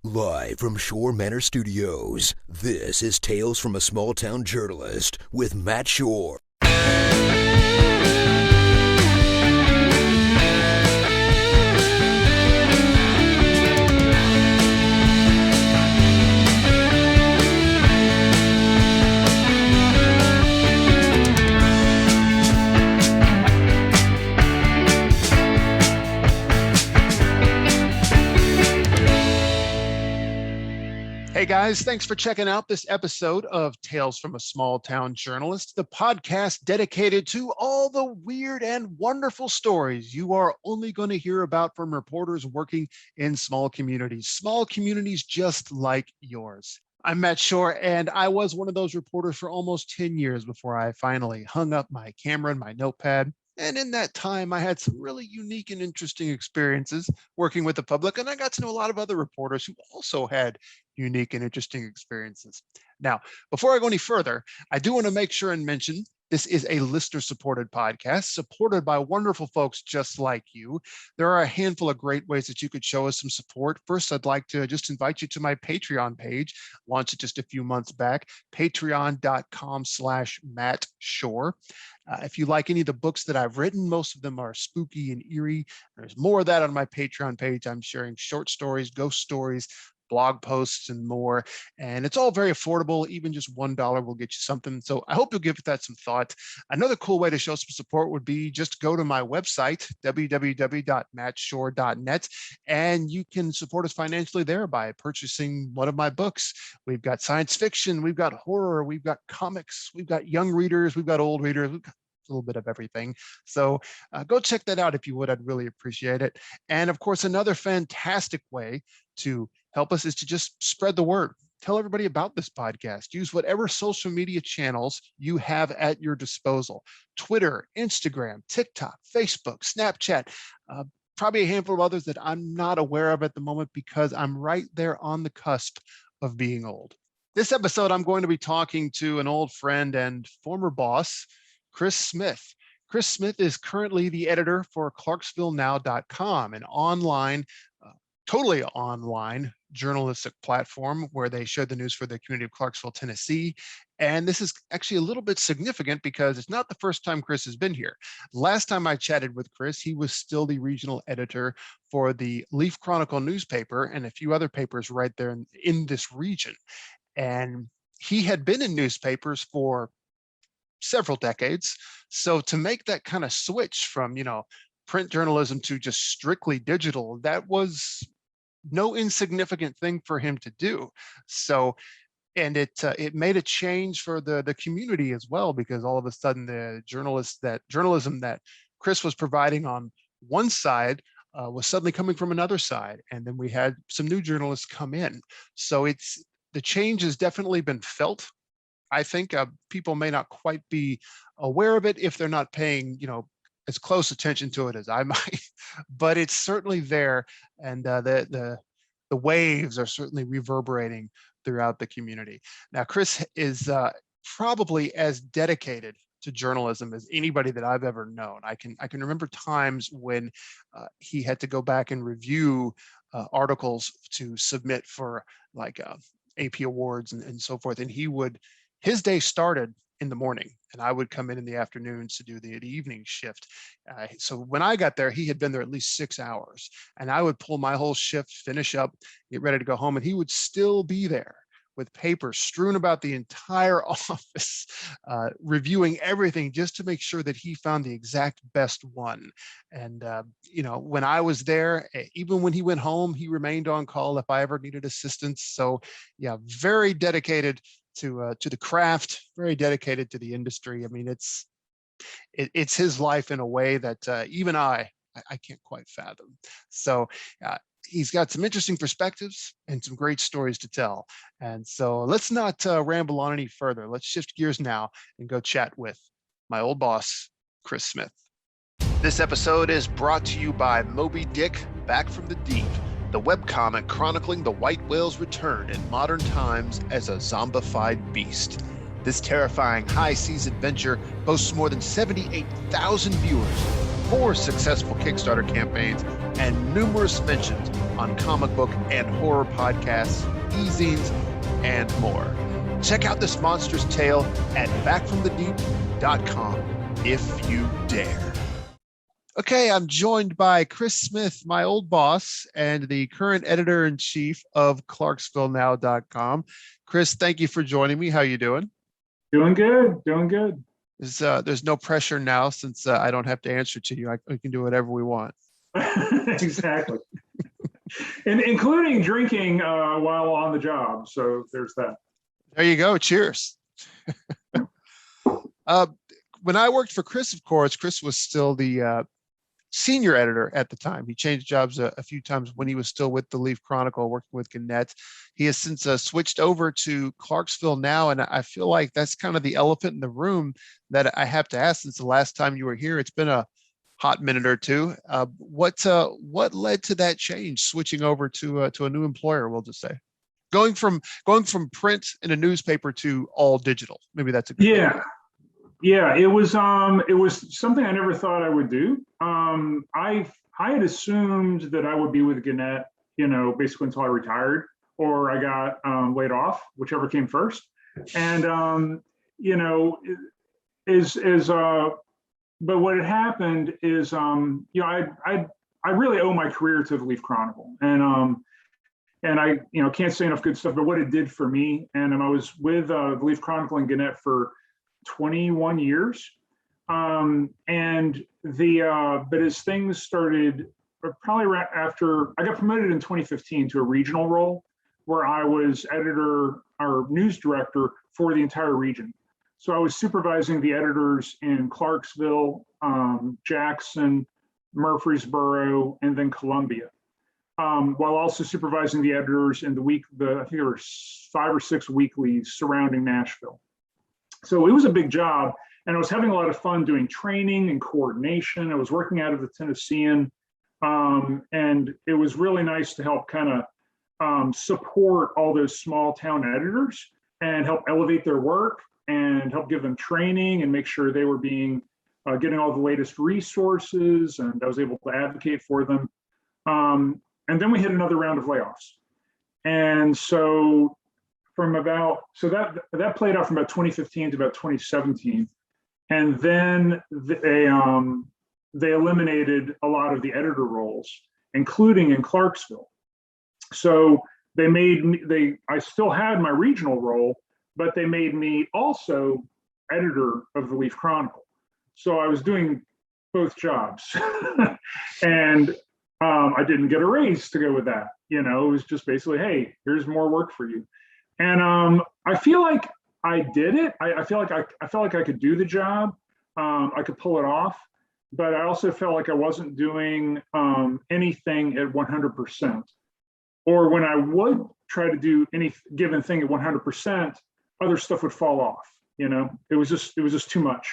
Live from Shore Manor Studios, this is Tales from a Small Town Journalist with Matt Shore. Hey guys, thanks for checking out this episode of Tales from a Small Town Journalist, the podcast dedicated to all the weird and wonderful stories you are only going to hear about from reporters working in small communities just like yours. I'm Matt Shore, and I was one of those reporters for almost 10 years before I finally hung up my camera and my notepad. And in that time, I had some really unique and interesting experiences working with the public, and I got to know a lot of other reporters who also had unique and interesting experiences. Now, before I go any further, I do want to make sure and mention this is a listener-supported podcast, supported by wonderful folks just like you. There are a handful of great ways that you could show us some support. First, I'd like to just invite you to my Patreon page, launched it just a few months back, patreon.com/Matt Shore. If you like any of the books that I've written, most of them are spooky and eerie. There's more of that on my Patreon page. I'm sharing short stories, ghost stories, blog posts, and more. And it's all very affordable. Even just $1 will get you something. So I hope you'll give that some thought. Another cool way to show some support would be just go to my website, www.mattshore.net, and you can support us financially there by purchasing one of my books. We've got science fiction, we've got horror, we've got comics, we've got young readers, we've got old readers, we've got a little bit of everything. So go check that out if you would. I'd really appreciate it. And of course, another fantastic way to help us is to just spread the word. Tell everybody about this podcast. Use whatever social media channels you have at your disposal. Twitter, Instagram, TikTok, Facebook, Snapchat, probably a handful of others that I'm not aware of at the moment because I'm right there on the cusp of being old. This episode, I'm going to be talking to an old friend and former boss, Chris Smith. Chris Smith is currently the editor for ClarksvilleNow.com, an online, totally online journalistic platform where they share the news for the community of Clarksville, Tennessee. And this is actually a little bit significant because it's not the first time Chris has been here. Last time I chatted with Chris, he was still the regional editor for the Leaf Chronicle newspaper and a few other papers right there in this region. And he had been in newspapers for several decades. So to make that kind of switch from, print journalism to just strictly digital, that was no insignificant thing for him to do. So, and it made a change for the community as well, because all of a sudden the journalism that Chris was providing on one side was suddenly coming from another side. And then we had some new journalists come in. So the change has definitely been felt. I think people may not quite be aware of it if they're not paying, as close attention to it as I might, but it's certainly there, and the waves are certainly reverberating throughout the community. Now, Chris is probably as dedicated to journalism as anybody that I've ever known. I can remember times when he had to go back and review articles to submit for like AP awards and so forth, and his day started in the morning, and I would come in the afternoons to do the evening shift. So when I got there, he had been there at least 6 hours, and I would pull my whole shift, finish up, get ready to go home, and he would still be there with papers strewn about the entire office, reviewing everything just to make sure that he found the exact best one. And, when I was there, even when he went home, he remained on call if I ever needed assistance. So yeah, very dedicated to the craft, very dedicated to the industry. I mean, it's his life in a way that even I can't quite fathom. So he's got some interesting perspectives and some great stories to tell. And so let's not ramble on any further. Let's shift gears now and go chat with my old boss, Chris Smith. This episode is brought to you by Moby Dick: Back from the Deep, the webcomic chronicling the white whale's return in modern times as a zombified beast. This terrifying high seas adventure boasts more than 78,000 viewers, 4 successful Kickstarter campaigns, and numerous mentions on comic book and horror podcasts, e-zines, and more. Check out this monstrous tale at backfromthedeep.com if you dare. Okay, I'm joined by Chris Smith, my old boss and the current editor-in-chief of ClarksvilleNow.com. Chris, thank you for joining me. How you doing? Doing good, doing good. There's no pressure now since I don't have to answer to you. We can do whatever we want. Exactly. And including drinking while on the job. So there's that. There you go. Cheers. When I worked for Chris, of course, Chris was still the senior editor at the time. He changed jobs a few times when he was still with the Leaf Chronicle, working with Gannett. He has since switched over to Clarksville Now, and I feel like that's kind of the elephant in the room that I have to ask since the last time you were here. It's been a hot minute or two. What led to that change, switching over to a new employer? We'll just say, going from print in a newspaper to all digital. Maybe that's a good way. Yeah, it was something I never thought I would do. I had assumed that I would be with Gannett, basically until I retired or I got laid off, whichever came first. And but what had happened is I really owe my career to the Leaf Chronicle, and I can't say enough good stuff. But what it did for me, and I was with the Leaf Chronicle and Gannett for 21 years. But as things started, probably right after I got promoted in 2015 to a regional role where I was editor or news director for the entire region. So I was supervising the editors in Clarksville, Jackson, Murfreesboro, and then Columbia, while also supervising the editors in I think there were 5 or 6 weeklies surrounding Nashville. So it was a big job, and I was having a lot of fun doing training and coordination. I was working out of the Tennessean, and it was really nice to help kind of support all those small town editors and help elevate their work and help give them training and make sure they were getting all the latest resources, and I was able to advocate for them. And then we hit another round of layoffs. And so that played out from about 2015 to about 2017. And then they eliminated a lot of the editor roles, including in Clarksville. So I still had my regional role, but they made me also editor of the Leaf Chronicle. So I was doing both jobs. And I didn't get a raise to go with that. It was just basically, hey, here's more work for you. And I feel like I did it. I felt like I could do the job. I could pull it off, but I also felt like I wasn't doing anything at 100%. Or when I would try to do any given thing at 100%, other stuff would fall off. It was just too much.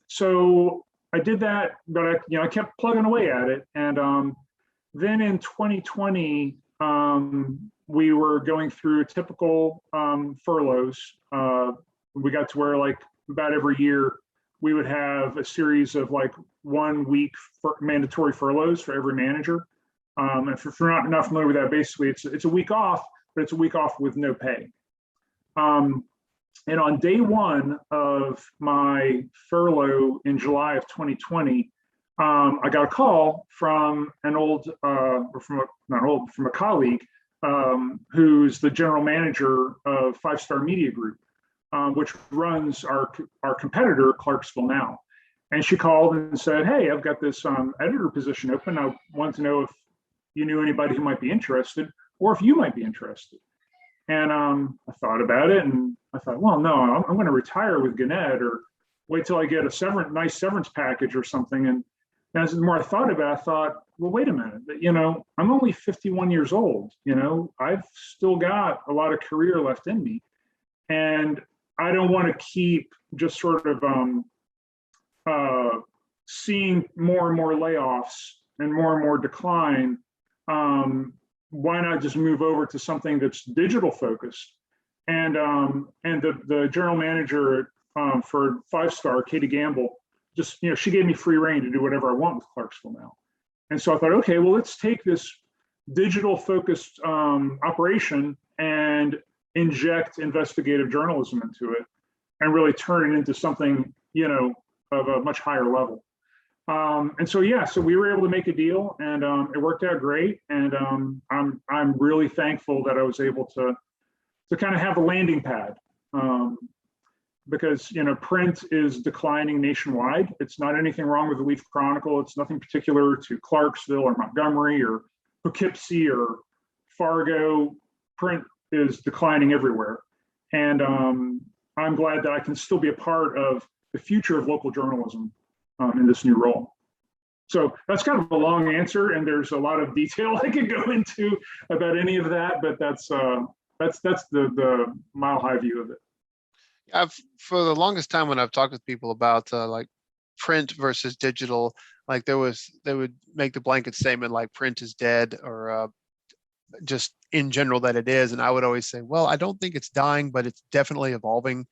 So I did that, but I kept plugging away at it. And then in 2020, we were going through typical furloughs. We got to where about every year we would have a series of 1 week mandatory furloughs for every manager. And if you're not familiar with that, basically it's a week off, but it's a week off with no pay. And on day one of my furlough in July of 2020, I got a call from from a colleague who's the general manager of 5 Star Media Group, which runs our competitor, Clarksville Now. And she called and said, hey, I've got this editor position open. I want to know if you knew anybody who might be interested, or if you might be interested. And I thought about it, and I thought, well, no, I'm going to retire with Gannett, or wait till I get a nice severance package or something. And as the more I thought about it, I thought, well, wait a minute, I'm only 51 years old. I've still got a lot of career left in me, and I don't want to keep just sort of seeing more and more layoffs and more decline. Why not just move over to something that's digital focused? And the general manager for 5 Star, Katie Gamble, just she gave me free reign to do whatever I want with Clarksville Now. And so I thought, okay, well, let's take this digital focused operation and inject investigative journalism into it and really turn it into something, of a much higher level. And so, yeah, so we were able to make a deal, and it worked out great. And I'm really thankful that I was able to kind of have a landing pad, because print is declining nationwide. It's not anything wrong with the Leaf Chronicle. It's nothing particular to Clarksville or Montgomery or Poughkeepsie or Fargo. Print is declining everywhere, and I'm glad that I can still be a part of the future of local journalism in this new role. So that's kind of a long answer, and there's a lot of detail I could go into about any of that, but that's the mile high view of it. For the longest time when I've talked with people about like print versus digital, like they would make the blanket statement like print is dead, or just in general that it is. And I would always say, well, I don't think it's dying, but it's definitely evolving,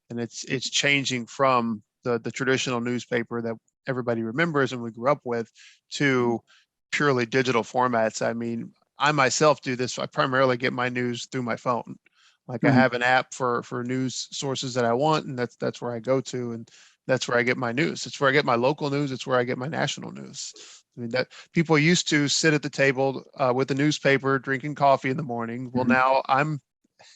and it's changing from the traditional newspaper that everybody remembers and we grew up with to purely digital formats. I mean, I myself do this. I primarily get my news through my phone. Like I have an app for news sources that I want, and that's where I go to, and that's where I get my news. It's where I get my local news. It's where I get my national news. I mean, that people used to sit at the table with the newspaper, drinking coffee in the morning. Well, now I'm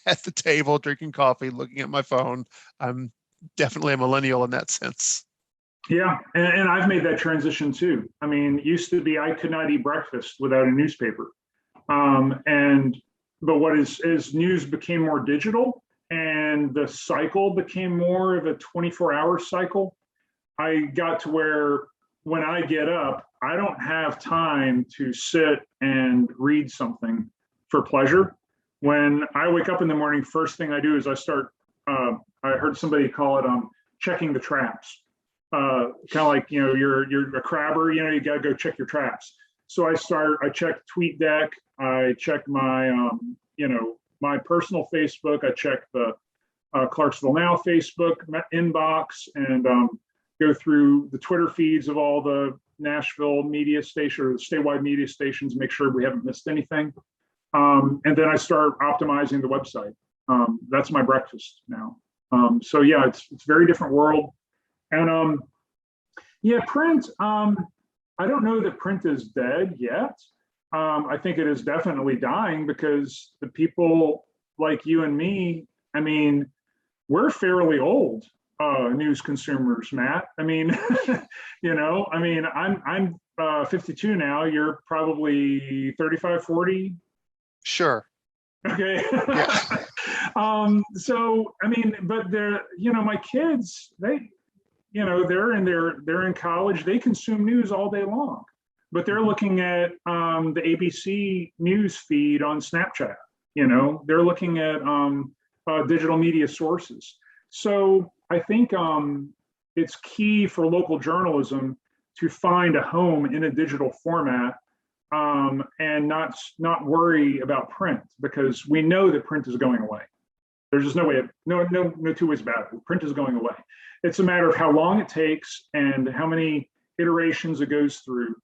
at the table drinking coffee, looking at my phone. I'm definitely a millennial in that sense. Yeah, and I've made that transition too. I mean, it used to be I could not eat breakfast without a newspaper, but what is as news became more digital and the cycle became more of a 24-hour cycle, I got to where when I get up, I don't have time to sit and read something for pleasure. When I wake up in the morning, first thing I do is I start, I heard somebody call it checking the traps. Kind of like, you're a crabber, you got to go check your traps. So I check TweetDeck, I check my, my personal Facebook, I check the Clarksville Now Facebook inbox, and go through the Twitter feeds of all the Nashville media station or the statewide media stations, make sure we haven't missed anything. And then I start optimizing the website. That's my breakfast now. So yeah, it's a very different world. And yeah, print, I don't know that print is dead yet. I think it is definitely dying because the people like you and me, I mean, we're fairly old news consumers, Matt. I mean, I'm 52 now. You're probably 35, 40. Sure. Okay. Yeah. So, I mean, but my kids, they're in college. They consume news all day long, but they're looking at the ABC news feed on Snapchat. They're looking at digital media sources. So I think it's key for local journalism to find a home in a digital format, and not worry about print, because we know that print is going away. There's just no two ways about it. Print is going away. It's a matter of how long it takes and how many iterations it goes through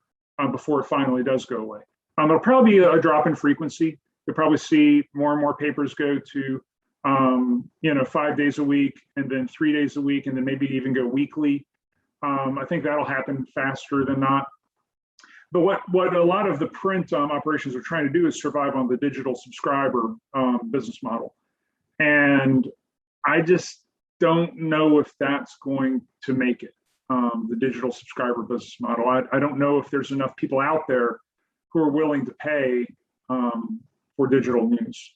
before it finally does go away. It'll probably be a drop in frequency. You'll probably see more and more papers go to 5 days a week, and then 3 days a week, and then maybe even go weekly. I think that'll happen faster than not. But what a lot of the print operations are trying to do is survive on the digital subscriber business model. And I just don't know if that's going to make it, the digital subscriber business model. I don't know if there's enough people out there who are willing to pay for digital news.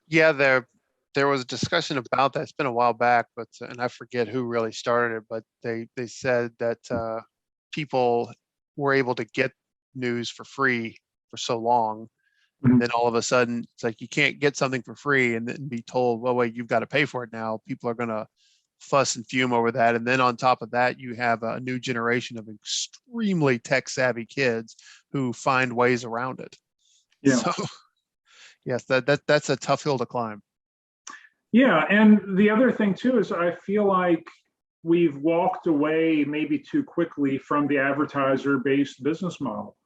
Yeah, there was a discussion about that. It's been a while back, and I forget who really started it, but they said that people were able to get news for free for so long. Mhm. And then all of a sudden, it's like you can't get something for free and then be told, well, wait, you've got to pay for it now. People are going to fuss and fume over that. And then on top of that, you have a new generation of extremely tech-savvy kids who find ways around it. Yeah. So, yes, that's a tough hill to climb. Yeah, and the other thing too is I feel like we've walked away maybe too quickly from the advertiser-based business model.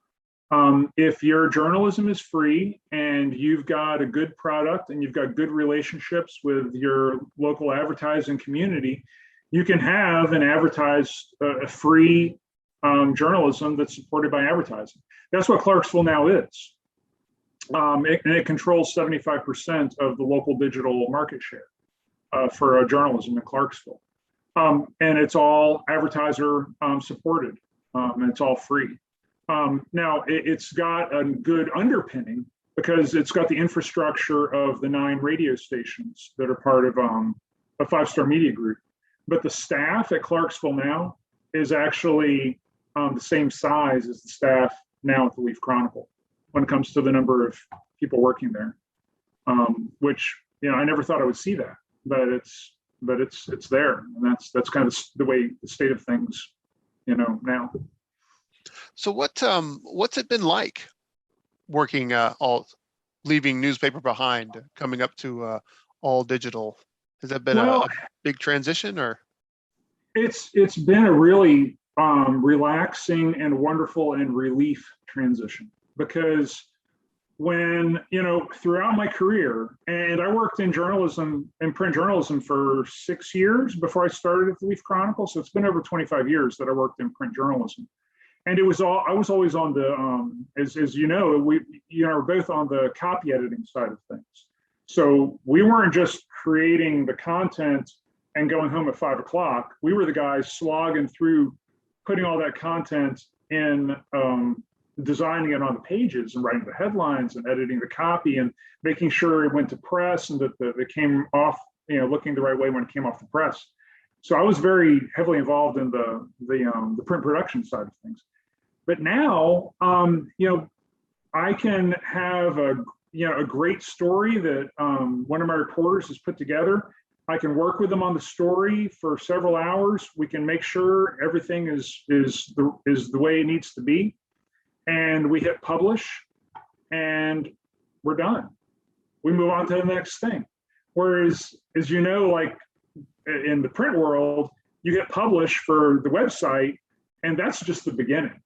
If your journalism is free and you've got a good product and you've got good relationships with your local advertising community, you can have and advertise a free journalism that's supported by advertising. That's what Clarksville Now is. And it controls 75% of the local digital market share for journalism in Clarksville. And it's all advertiser supported, and it's all free. Now, it's got a good underpinning because it's got the infrastructure of the 9 radio stations that are part of a 5-Star Media Group. But the staff at Clarksville Now is actually the same size as the staff now at the Leaf Chronicle when it comes to the number of people working there, which, I never thought I would see that, but it's there. And that's kind of the way the state of things, now. So what's it been like working leaving newspaper behind, coming up to all digital? Has that been a big transition, or? It's been a really relaxing and wonderful and relief transition, because when, throughout my career, and I worked in journalism and print journalism for 6 years before I started at the Leaf Chronicle. So it's been over 25 years that I worked in print journalism. And I was always on the, as you know, we are both on the copy editing side of things. So we weren't just creating the content and going home at 5 o'clock. We were the guys slogging through, putting all that content in, designing it on the pages and writing the headlines and editing the copy and making sure it went to press and that it came off, looking the right way when it came off the press. So I was very heavily involved in the print production side of things. But now, I can have a great story that one of my reporters has put together. I can work with them on the story for several hours. We can make sure everything is the way it needs to be, and we hit publish, and we're done. We move on to the next thing. Whereas, as you know, like in the print world, you hit publish for the website, and that's just the beginning.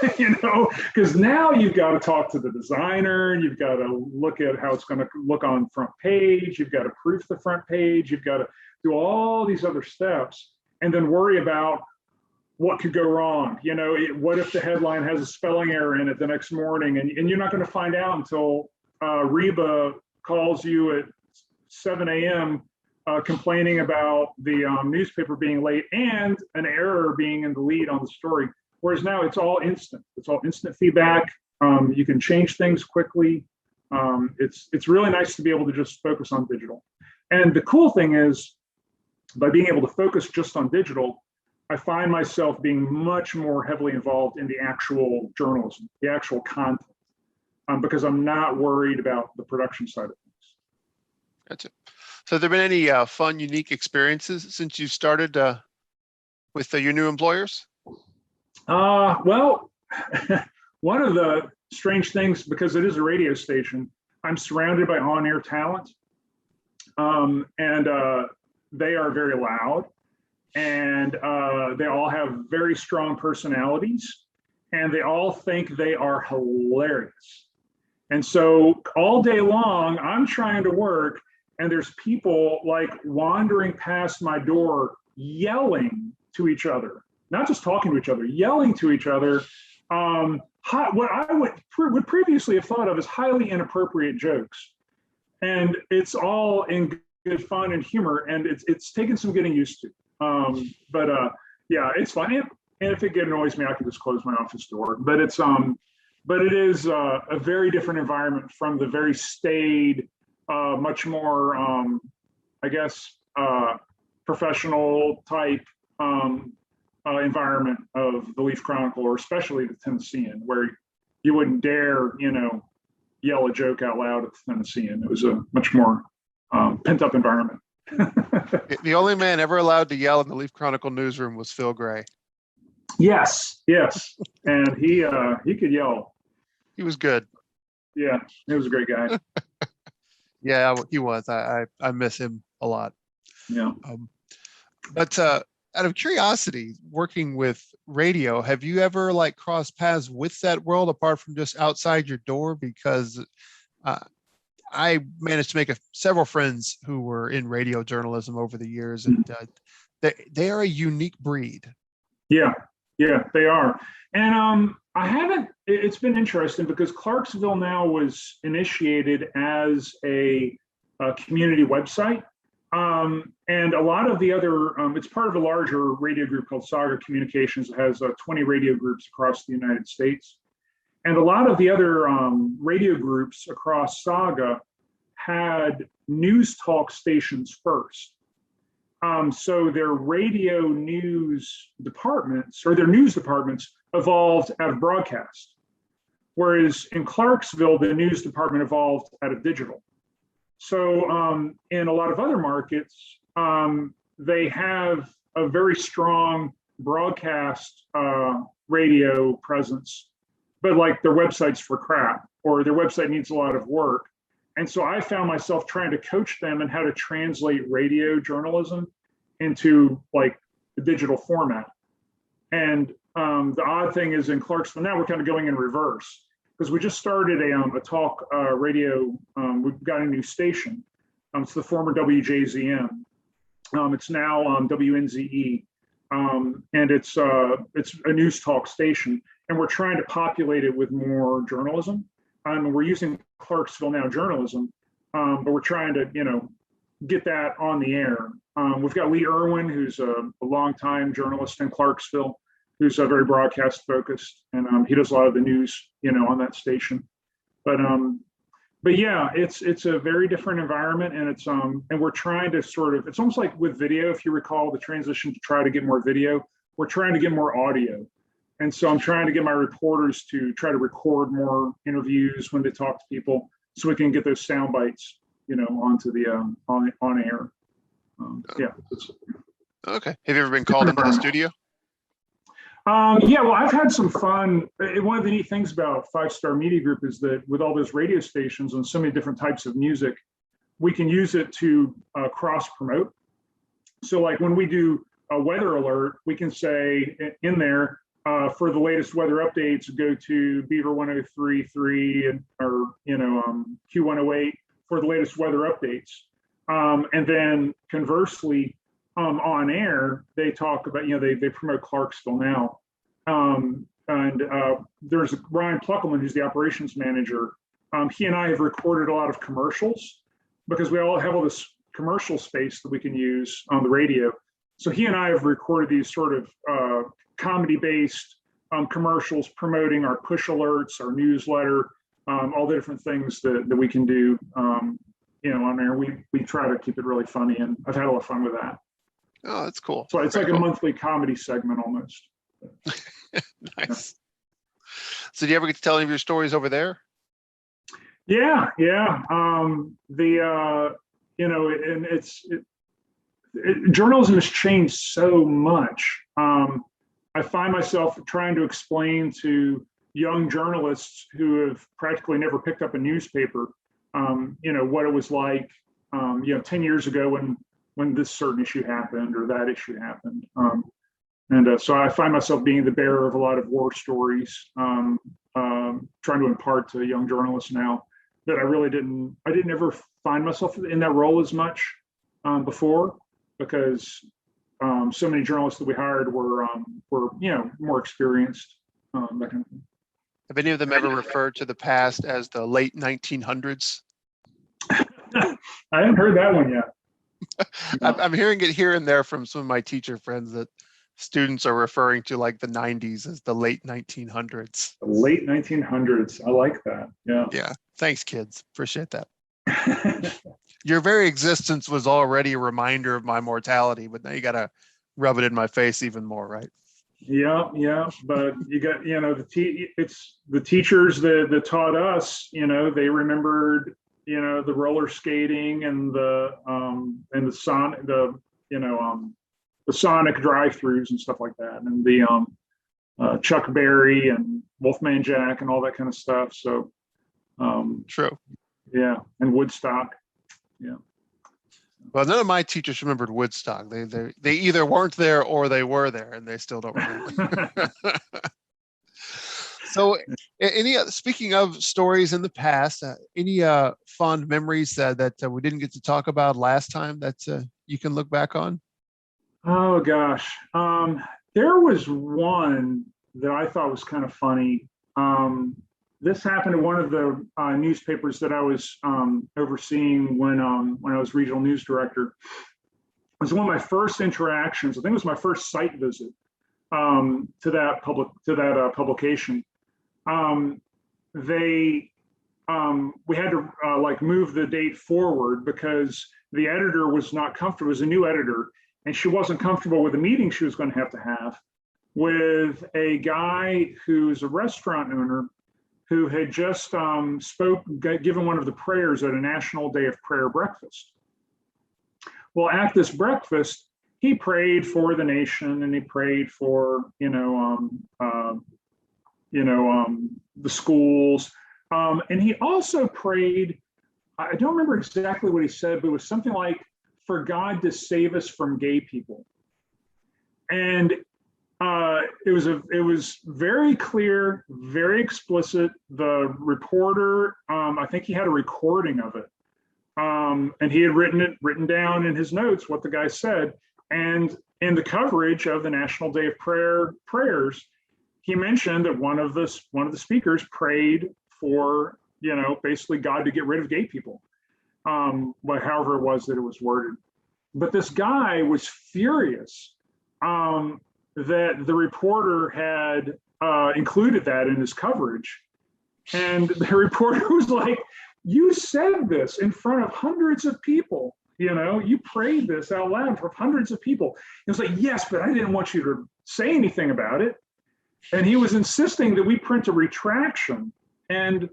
Because now you've got to talk to the designer, and you've got to look at how it's going to look on front page. You've got to proof the front page. You've got to do all these other steps and then worry about what could go wrong. What if the headline has a spelling error in it the next morning, and you're not going to find out until Reba calls you at 7 a.m. Complaining about the newspaper being late and an error being in the lead on the story. Whereas now it's all instant. It's all instant feedback. You can change things quickly. It's really nice to be able to just focus on digital. And the cool thing is, by being able to focus just on digital, I find myself being much more heavily involved in the actual journalism, the actual content, because I'm not worried about the production side of things. Gotcha. So have there been any fun, unique experiences since you started with your new employers? Well, one of the strange things, because it is a radio station, I'm surrounded by on-air talent, and they are very loud, and they all have very strong personalities, and they all think they are hilarious. And so all day long, I'm trying to work, and there's people like wandering past my door, yelling to each other. Not just talking to each other, yelling to each other, what I would previously have thought of as highly inappropriate jokes. And it's all in good fun and humor, and it's taken some getting used to. But yeah, it's fun. And if it annoys me, I can just close my office door. But it is a very different environment from the very staid, much more, I guess, professional type environment of the Leaf Chronicle, or especially the Tennessean, where you wouldn't dare, yell a joke out loud at the Tennessean. It was a much more pent-up environment. The only man ever allowed to yell in the Leaf Chronicle newsroom was Phil Gray. Yes, and he could yell. He was good. Yeah, he was a great guy. Yeah, he was. I miss him a lot. Yeah. But out of curiosity, working with radio, have you ever like crossed paths with that world apart from just outside your door? Because uh, I managed to make several friends who were in radio journalism over the years, and they are a unique breed. Yeah, yeah, they are. And I haven't, it's been interesting because Clarksville Now was initiated as a community website. And a lot of the other, it's part of a larger radio group called Saga Communications. It has 20 radio groups across the United States. And a lot of the other radio groups across Saga had news talk stations first. So their radio news departments, or their news departments, evolved out of broadcast. Whereas in Clarksville, the news department evolved out of digital. So in a lot of other markets, they have a very strong broadcast radio presence, but like their website's for crap, or their website needs a lot of work. And so I found myself trying to coach them in how to translate radio journalism into like the digital format. And the odd thing is in Clarksville now we're kind of going in reverse, because we just started a talk radio. We've got a new station. It's the former WJZM. It's now WNZE, and it's a news talk station. And we're trying to populate it with more journalism. We're using Clarksville Now journalism, but we're trying to, get that on the air. We've got Lee Irwin, who's a longtime journalist in Clarksville, who's very broadcast focused, and he does a lot of the news, on that station. But yeah, it's a very different environment, and it's and we're trying to it's almost like with video, if you recall the transition to try to get more video, we're trying to get more audio. And so I'm trying to get my reporters to try to record more interviews when they talk to people, so we can get those sound bites, onto the on air. Yeah. Okay. Have you ever been called into the studio? Yeah, well, I've had some fun. One of the neat things about Five Star Media Group is that with all those radio stations and so many different types of music, we can use it to cross promote. So like when we do a weather alert, we can say in there, for the latest weather updates, go to Beaver 103.3 or Q108 for the latest weather updates. And then conversely, on air, they talk about, they promote Clarksville Now. And there's Ryan Pluckelman, who's the operations manager. He and I have recorded a lot of commercials because we all have all this commercial space that we can use on the radio. So he and I have recorded these sort of comedy-based commercials promoting our push alerts, our newsletter, all the different things that we can do, on air. We try to keep it really funny, and I've had a lot of fun with that. Oh, that's cool. So it's like a monthly comedy segment almost. Nice. So do you ever get to tell any of your stories over there? Yeah. Journalism has changed so much. I find myself trying to explain to young journalists who have practically never picked up a newspaper, what it was like, 10 years ago when this certain issue happened or that issue happened. So I find myself being the bearer of a lot of war stories, trying to impart to young journalists now that I didn't ever find myself in that role as much before, because so many journalists that we hired were more experienced, that kind of thing. Have any of them ever referred to the past as the late 1900s? I haven't heard that one yet. I'm hearing it here and there from some of my teacher friends that students are referring to like the 90s as the late 1900s. The late 1900s. I like that. Yeah. Yeah. Thanks, kids. Appreciate that. Your very existence was already a reminder of my mortality, but now you got to rub it in my face even more, right? Yeah. But you got, it's the teachers that taught us, they remembered, the roller skating and the Sonic drive-throughs and stuff like that, and the Chuck Berry and Wolfman Jack and all that kind of stuff. So, true. Yeah, and Woodstock. Yeah. Well, none of my teachers remembered Woodstock. They either weren't there or they were there, and they still don't remember. So, speaking of stories in the past, any fond memories that we didn't get to talk about last time that you can look back on? Oh gosh, there was one that I thought was kind of funny. This happened to one of the newspapers that I was overseeing when I was regional news director. It was one of my first interactions. I think it was my first site visit to that publication. We had to like move the date forward because the editor was not comfortable. It was a new editor, and she wasn't comfortable with the meeting she was going to have with a guy who's a restaurant owner who had just given one of the prayers at a National Day of Prayer breakfast. Well, at this breakfast, he prayed for the nation, and he prayed for the schools, and he also prayed. I don't remember exactly what he said, but it was something like, "For God to save us from gay people." And it was very clear, very explicit. The reporter, I think he had a recording of it, and he had written down in his notes what the guy said. And in the coverage of the National Day of prayers, he mentioned that one of the speakers prayed for basically God to get rid of gay people, but however it was that it was worded. But this guy was furious that the reporter had included that in his coverage. And the reporter was like, "You said this in front of hundreds of people. You prayed this out loud for hundreds of people." He was like, "Yes, but I didn't want you to say anything about it." And he was insisting that we print a retraction. And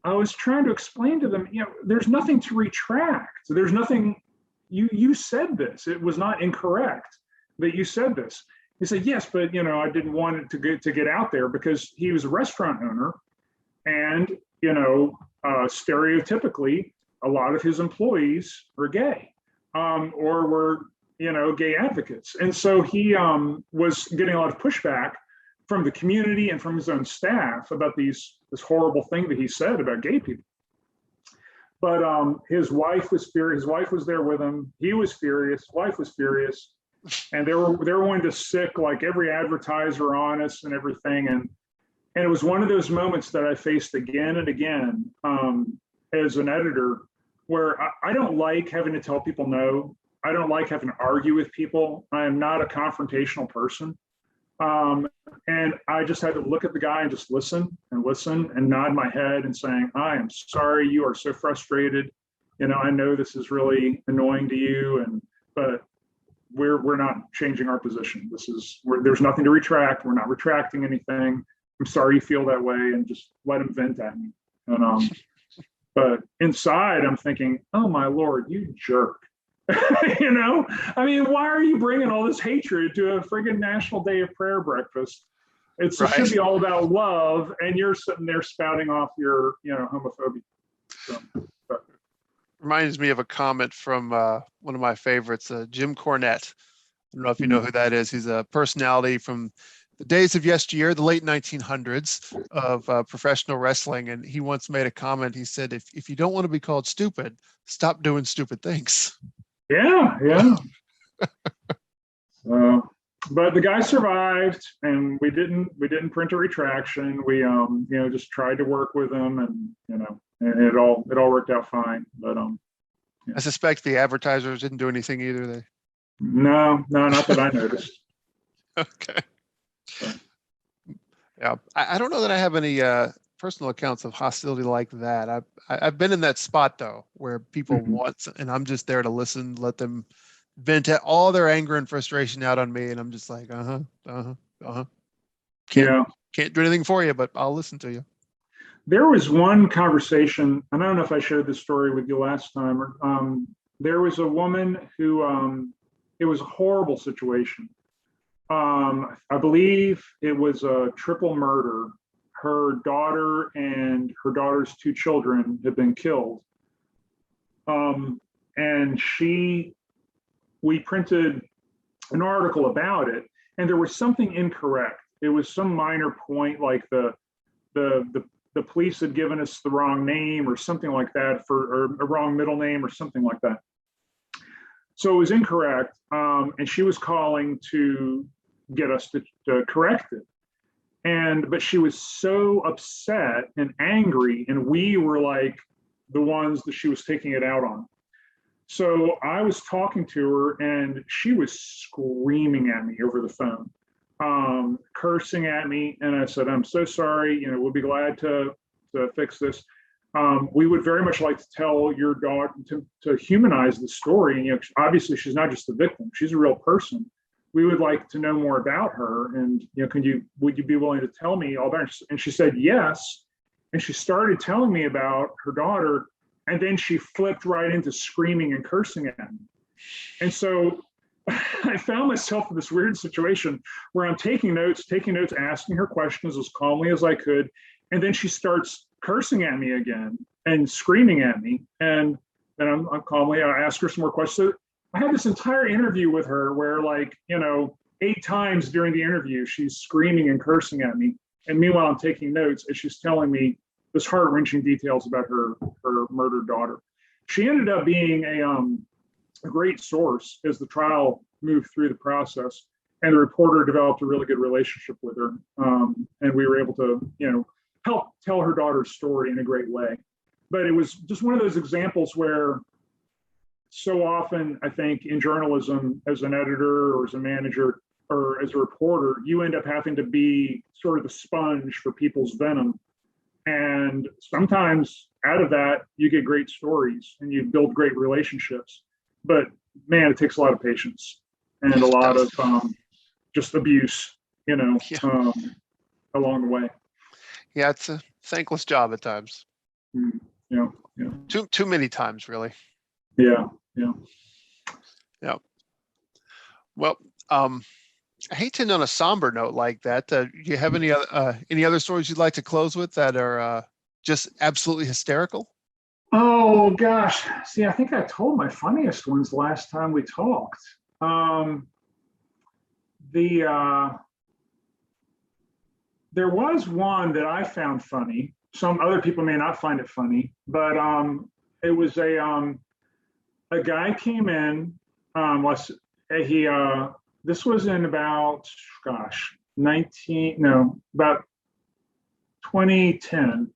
I was trying to explain to them, there's nothing to retract. So there's nothing, you said this. It was not incorrect that you said this. He said, "Yes, but I didn't want it to get out there," because he was a restaurant owner, and stereotypically, a lot of his employees were gay, or were gay advocates, and so he was getting a lot of pushback from the community and from his own staff about this horrible thing that he said about gay people. But his wife was furious. His wife was there with him. He was furious. Wife was furious. And they were wanting to sick like every advertiser on us and everything. And it was one of those moments that I faced again and again as an editor, where I don't like having to tell people no. I don't like having to argue with people. I am not a confrontational person. And I just had to look at the guy and just listen and nod my head and saying, "I am sorry, you are so frustrated. I know this is really annoying to you, but we're not changing our position. There's nothing to retract. We're not retracting anything. I'm sorry you feel that way," and just let him vent at me. And but inside I'm thinking, "Oh my Lord, you jerk." I mean, why are you bringing all this hatred to a friggin' National Day of Prayer breakfast? It should be all about love, and you're sitting there spouting off your, homophobia. So, Reminds me of a comment from one of my favorites, Jim Cornette. I don't know if you know who that is. He's a personality from the days of yesteryear, the late 1900s of professional wrestling. And he once made a comment. He said, if you don't want to be called stupid, stop doing stupid things. Yeah. But the guy survived, and we didn't print a retraction. We just tried to work with him, and and it all worked out fine. But I suspect the advertisers didn't do anything either. No, not that I noticed. Okay. So. Yeah, I don't know that I have any personal accounts of hostility like that. I've been in that spot though, where people want, and I'm just there to listen, let them vent all their anger and frustration out on me, and I'm just like, Can't do anything for you, but I'll listen to you. There was one conversation, and I don't know if I shared this story with you last time. There was a woman who, it was a horrible situation. I believe it was a triple murder. Her daughter and her daughter's two children had been killed. and we printed an article about it, and there was something incorrect. It was some minor point, like the police had given us the wrong name or something like that, or a wrong middle name or something like that. So it was incorrect, and she was calling to get us to correct it. But she was so upset and angry, and we were like the ones that she was taking it out on. So I was talking to her, and she was screaming at me over the phone, cursing at me. And I said, "I'm so sorry. We'll be glad to fix this. We would very much like to tell your daughter to humanize the story. And obviously, she's not just a victim; she's a real person. We would like to know more about her. And would you be willing to tell me all that?" And she said yes. And she started telling me about her daughter. And then she flipped right into screaming and cursing at me. And so I found myself in this weird situation where I'm taking notes, asking her questions as calmly as I could. And then she starts cursing at me again and screaming at me. And then I'm calmly, I ask her some more questions. So I had this entire interview with her where 8 times during the interview, she's screaming and cursing at me. And meanwhile, I'm taking notes as she's telling me this heart-wrenching details about her murdered daughter. She ended up being a great source as the trial moved through the process, and the reporter developed a really good relationship with her, and we were able to, help tell her daughter's story in a great way. But it was just one of those examples where so often, I think, in journalism, as an editor or as a manager or as a reporter, you end up having to be sort of the sponge for people's venom. And sometimes out of that, you get great stories and you build great relationships. But man, it takes a lot of patience and a lot of just abuse, along the way. Yeah, it's a thankless job at times. Yeah. Too many times, really. Yeah. Well, I hate to end on a somber note like that. Do you have any other stories you'd like to close with that are just absolutely hysterical? Oh gosh, see, I think I told my funniest ones last time we talked. There was one that I found funny. Some other people may not find it funny, but it was a guy came in. This was in about 2010.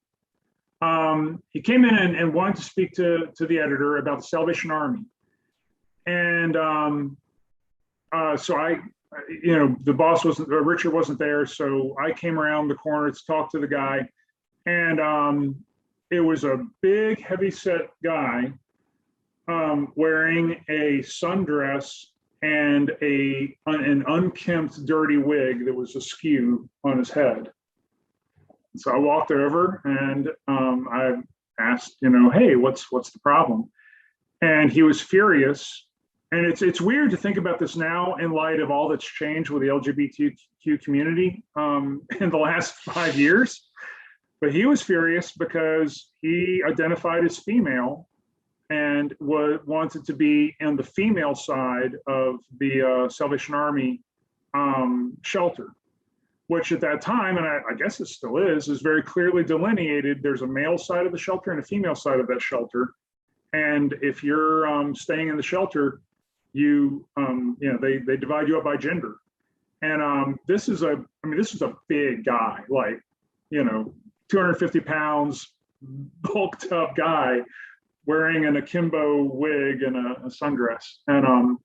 He came in and wanted to speak to the editor about the Salvation Army. And so the boss Richard wasn't there. So I came around the corner to talk to the guy. And it was a big, heavy-set guy wearing a sundress and an unkempt, dirty wig that was askew on his head. So I walked over and I asked, hey, what's the problem? And he was furious. And it's weird to think about this now in light of all that's changed with the LGBTQ community in the last 5 years. But he was furious because he identified as female and wanted to be on the female side of the Salvation Army shelter, which at that time, and I guess it still is very clearly delineated. There's a male side of the shelter and a female side of that shelter. And if you're staying in the shelter, they divide you up by gender. And this is a big guy, 250 pounds, bulked up guy, wearing an akimbo wig and a sundress. And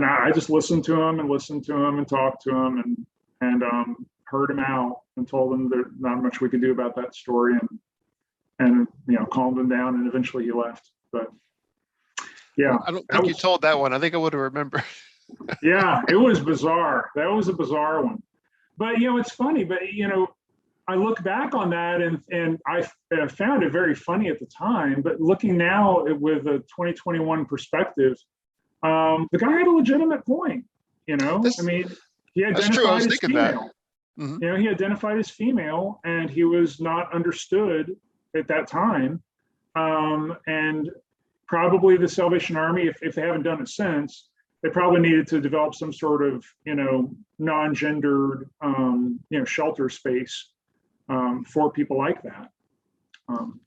I just listened to him and talked to him and heard him out and told him there's not much we could do about that story and calmed him down, and eventually he left. But yeah. I don't think you told that one. I think I would have remembered. Yeah, it was bizarre. That was a bizarre one. But it's funny, but I look back on that and I found it very funny at the time, but looking now with a 2021 perspective, the guy had a legitimate point. He identified as female. Mm-hmm. He identified as female, and he was not understood at that time. And probably the Salvation Army, if they haven't done it since, they probably needed to develop some sort of, non-gendered, shelter space for people like that.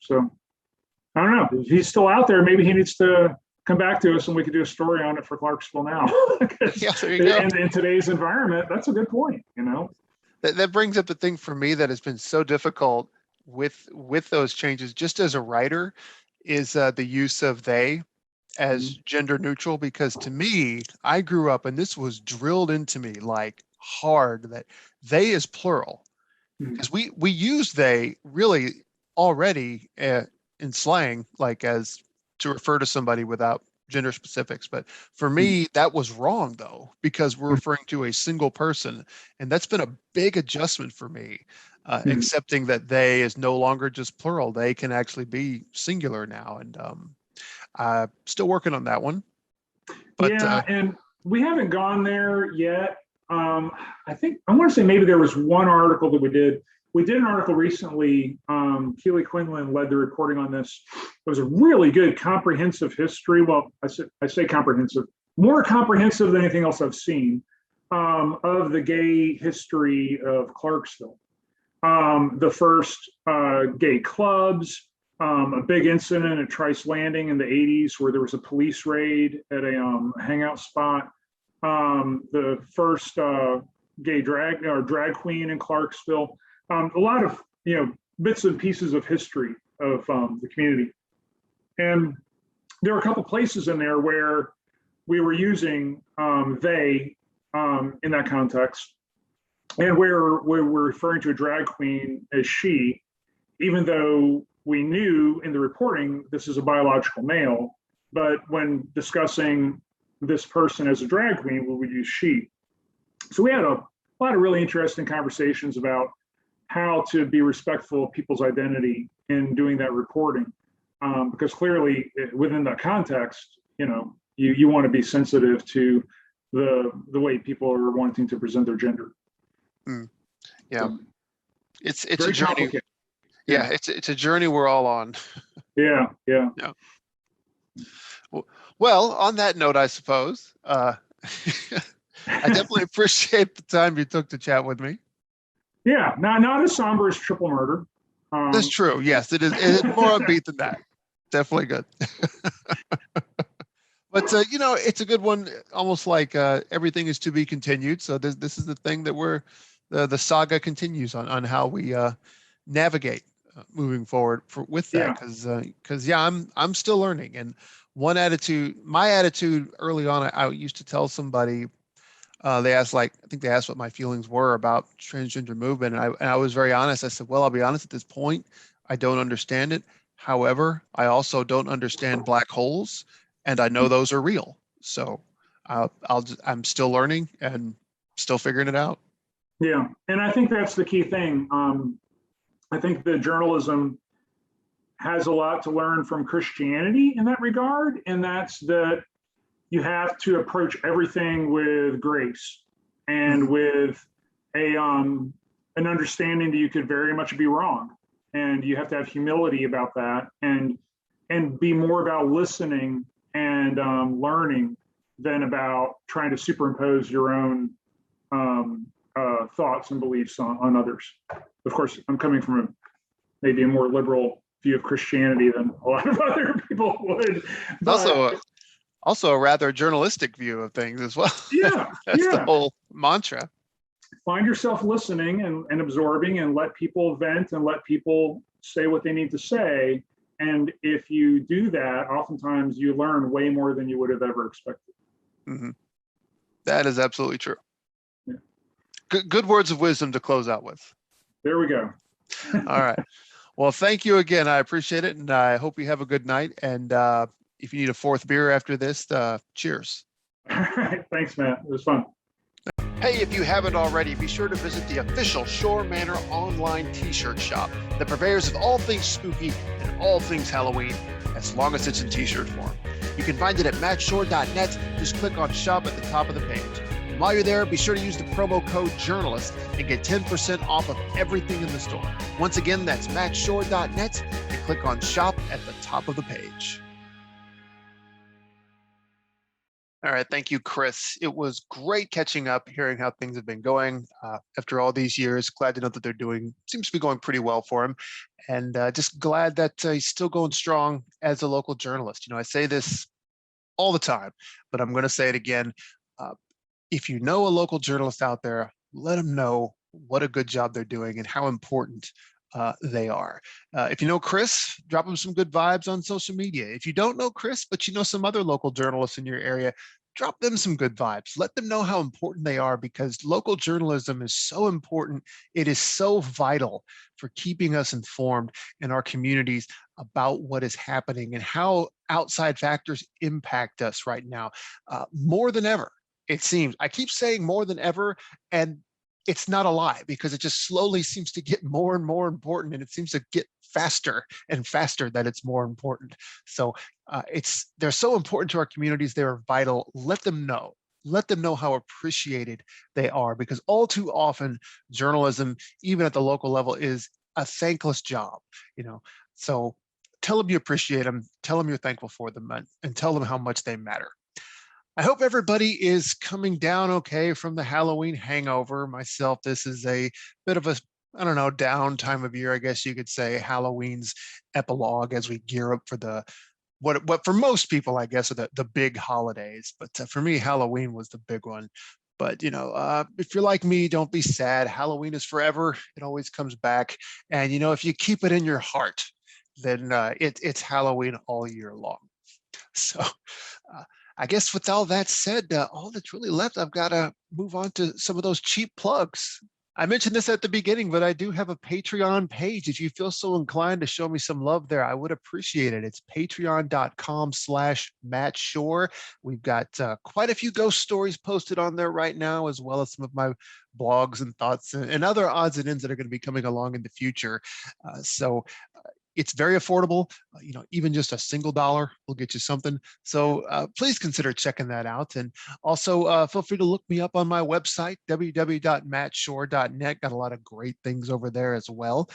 So I don't know. If he's still out there, maybe he needs to come back to us and we could do a story on it for Clarksville Now. Yeah, there you go. In today's environment, that's a good point, That brings up the thing for me that has been so difficult with those changes, just as a writer, is the use of they as gender neutral, because to me, I grew up and this was drilled into me like hard, that they is plural, because we use they really already in slang, like as to refer to somebody without gender specifics. But for me, that was wrong though, because we're referring to a single person, and that's been a big adjustment for me, accepting that they is no longer just plural. They can actually be singular now, and still working on that one. But and we haven't gone there yet. I want to say maybe there was one article that we did. We did an article recently. Keely Quinlan led the reporting on this. It was a really good comprehensive history. Well, I say comprehensive, more comprehensive than anything else I've seen, of the gay history of Clarksville. The first gay clubs, a big incident at Trice Landing in the 80s where there was a police raid at a hangout spot. The first gay drag queen in Clarksville. A lot of bits and pieces of history of the community, and there were a couple places in there where we were using they in that context, and where we were referring to a drag queen as she, even though we knew in the reporting this is a biological male, but when discussing this person as a drag queen, we would use she. So we had a lot of really interesting conversations about how to be respectful of people's identity in doing that reporting, because clearly within that context, you want to be sensitive to the way people are wanting to present their gender. Yeah, so, it's a journey. Yeah, it's a journey we're all on. Yeah. Well, on that note, I suppose I definitely appreciate the time you took to chat with me. Yeah, not as somber as Triple Murder. That's true. Yes, it is. It's more upbeat than that. Definitely good. But it's a good one. Almost like everything is to be continued. So this is the thing that the saga continues on how we navigate moving forward with that. Because I'm still learning. And my attitude early on, I used to tell somebody. They asked what my feelings were about transgender movement. And I was very honest. I said, well, I'll be honest, at this point, I don't understand it. However, I also don't understand black holes, and I know those are real. So I'm still learning and still figuring it out. Yeah. And I think that's the key thing. I think the journalism has a lot to learn from Christianity in that regard. And that's that you have to approach everything with grace and with an understanding that you could very much be wrong. And you have to have humility about that and be more about listening and learning than about trying to superimpose your own thoughts and beliefs on others. Of course, I'm coming from maybe a more liberal view of Christianity than a lot of other people would. But, also a rather journalistic view of things as well. Yeah. That's the whole mantra. Find yourself listening and absorbing, and let people vent and let people say what they need to say. And if you do that, oftentimes you learn way more than you would have ever expected. Mm-hmm. That is absolutely true. Yeah. Good words of wisdom to close out with. There we go. All right. Well, thank you again. I appreciate it. And I hope you have a good night. And if you need a fourth beer after this, cheers. All right. Thanks, Matt. It was fun. Hey, if you haven't already, be sure to visit the official Shore Manor online t-shirt shop, the purveyors of all things spooky and all things Halloween, as long as it's in t-shirt form. You can find it at mattshore.net. Just click on shop at the top of the page. And while you're there, be sure to use the promo code journalist and get 10% off of everything in the store. Once again, that's mattshore.net and click on shop at the top of the page. All right. Thank you, Chris. It was great catching up, hearing how things have been going after all these years. Glad to know that seems to be going pretty well for him. And just glad that he's still going strong as a local journalist. I say this all the time, but I'm going to say it again. Uh, if you know a local journalist out there, let them know what a good job they're doing and how important they are. If you know Chris, drop him some good vibes on social media. If you don't know Chris, but you know some other local journalists in your area, drop them some good vibes. Let them know how important they are, because local journalism is so important. It is so vital for keeping us informed in our communities about what is happening and how outside factors impact us right now, more than ever. It seems, I keep saying more than ever, and it's not a lie, because it just slowly seems to get more and more important, and it seems to get faster and faster that it's more important. So they're so important to our communities. They're vital. Let them know. Let them know how appreciated they are, because all too often journalism, even at the local level, is a thankless job. So tell them you appreciate them. Tell them you're thankful for them, and tell them how much they matter. I hope everybody is coming down okay from the Halloween hangover. Myself, this is a bit of a, I don't know, down time of year, I guess you could say. Halloween's epilogue as we gear up for what for most people, I guess, are the big holidays. But for me, Halloween was the big one. But, if you're like me, don't be sad. Halloween is forever. It always comes back. And, if you keep it in your heart, then it's Halloween all year long. So I guess with all that said, all that's really left, I've got to move on to some of those cheap plugs. I mentioned this at the beginning, but I do have a Patreon page. If you feel so inclined to show me some love there, I would appreciate it. It's patreon.com/Matt Shore. We've got quite a few ghost stories posted on there right now, as well as some of my blogs and thoughts and other odds and ends that are going to be coming along in the future. So it's very affordable. Even just a single dollar will get you something. So please consider checking that out. And also feel free to look me up on my website, www.mattshore.net. Got a lot of great things over there as well.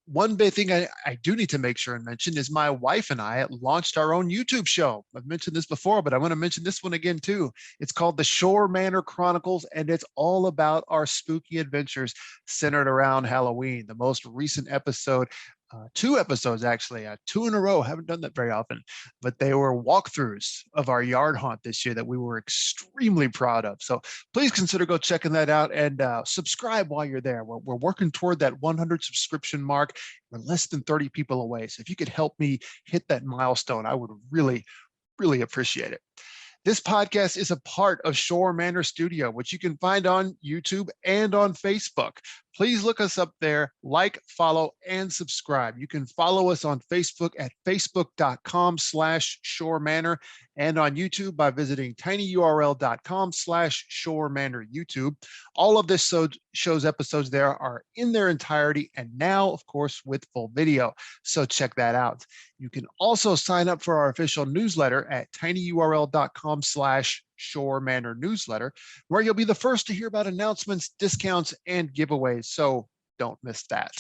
One big thing I do need to make sure and mention is my wife and I launched our own YouTube show. I've mentioned this before, but I want to mention this one again too. It's called The Shore Manor Chronicles, and it's all about our spooky adventures centered around Halloween. The most recent episode, 2 episodes actually, 2 in a row. Haven't done that very often, but they were walkthroughs of our yard haunt this year that we were extremely proud of. So please consider go checking that out, and subscribe while you're there. We're working toward that 100 subscription mark. We're less than 30 people away. So if you could help me hit that milestone, I would really, really appreciate it. This podcast is a part of Shore Manor Studio, which you can find on YouTube and on Facebook. Please look us up there, like, follow, and subscribe. You can follow us on Facebook at facebook.com/Shore Manor, and on YouTube by visiting tinyurl.com/Shore Manor YouTube. All of this show's episodes there are in their entirety, and now, of course, with full video. So check that out. You can also sign up for our official newsletter at tinyurl.com/Shore Manor Newsletter, where you'll be the first to hear about announcements, discounts, and giveaways. So don't miss that.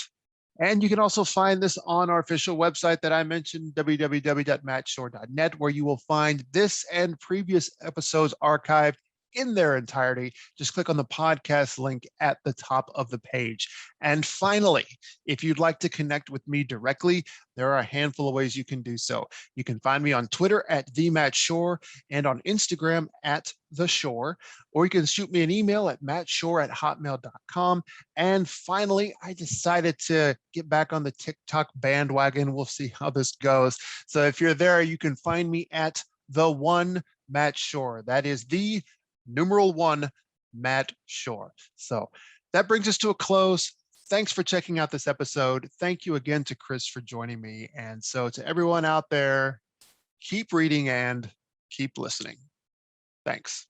And you can also find this on our official website that I mentioned, www.mattshore.net, where you will find this and previous episodes archived in their entirety. Just click on the podcast link at the top of the page. And finally, if you'd like to connect with me directly, there are a handful of ways you can do so. You can find me on Twitter at @TheMattShore and on Instagram at The Shore, or you can shoot me an email at mattshore@hotmail.com. And finally, I decided to get back on the TikTok bandwagon. We'll see how this goes. So if you're there, you can find me at @The1Matt Shore. That is the numeral 1 Matt Shore. So that brings us to a close. Thanks for checking out this episode. Thank you again to Chris for joining me. And so to everyone out there, keep reading and keep listening. Thanks.